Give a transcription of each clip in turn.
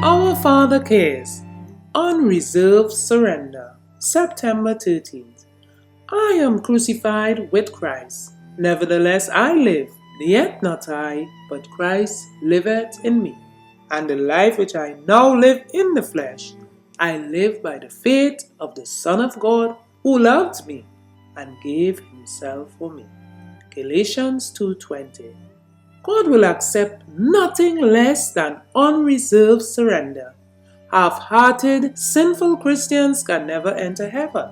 Our Father cares. Unreserved surrender. September 13th. I am crucified with Christ. Nevertheless I live, yet not I, but Christ liveth in me. And the life which I now live in the flesh, I live by the faith of the Son of God, who loved me and gave himself for me. Galatians 2:20. God will accept nothing less than unreserved surrender. Half-hearted, sinful Christians can never enter heaven.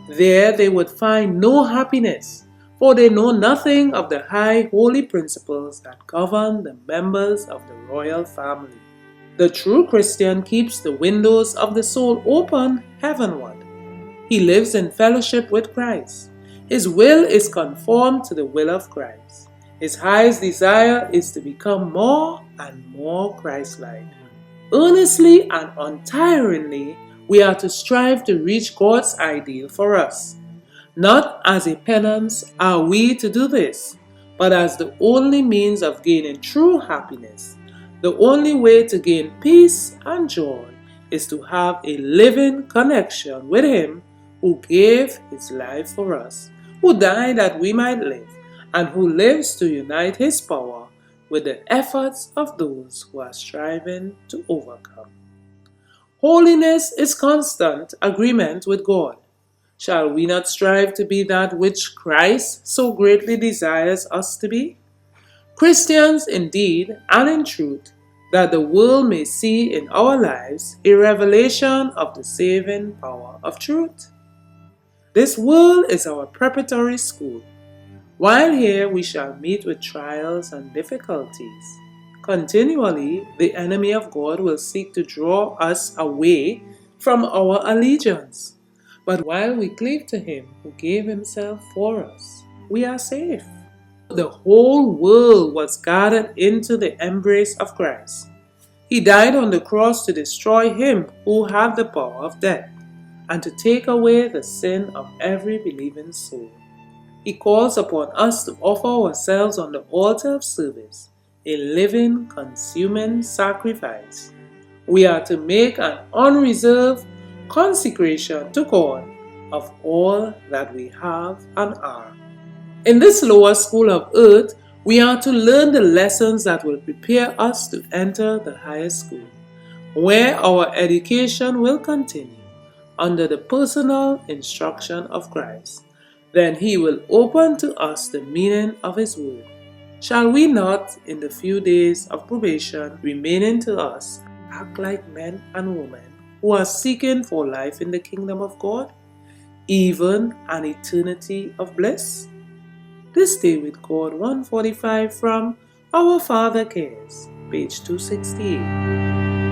There they would find no happiness, for they know nothing of the high holy principles that govern the members of the royal family. The true Christian keeps the windows of the soul open heavenward. He lives in fellowship with Christ. His will is conformed to the will of Christ. His highest desire is to become more and more Christ-like. Earnestly and untiringly, we are to strive to reach God's ideal for us. Not as a penance are we to do this, but as the only means of gaining true happiness. The only way to gain peace and joy is to have a living connection with Him who gave His life for us, who died that we might live, and who lives to unite His power with the efforts of those who are striving to overcome. Holiness is constant agreement with God. Shall we not strive to be that which Christ so greatly desires us to be? Christians indeed and in truth, that the world may see in our lives a revelation of the saving power of truth. This world is our preparatory school. While here we shall meet with trials and difficulties. Continually, the enemy of God will seek to draw us away from our allegiance. But while we cleave to Him who gave Himself for us, we are safe. The whole world was gathered into the embrace of Christ. He died on the cross to destroy him who had the power of death, and to take away the sin of every believing soul. He calls upon us to offer ourselves on the altar of service, a living, consuming sacrifice. We are to make an unreserved consecration to God of all that we have and are. In this lower school of earth, we are to learn the lessons that will prepare us to enter the higher school, where our education will continue under the personal instruction of Christ. Then He will open to us the meaning of His word. Shall we not, in the few days of probation remaining to us, act like men and women who are seeking for life in the kingdom of God, even an eternity of bliss? This Day with God 145 from Our Father Cares, page 268.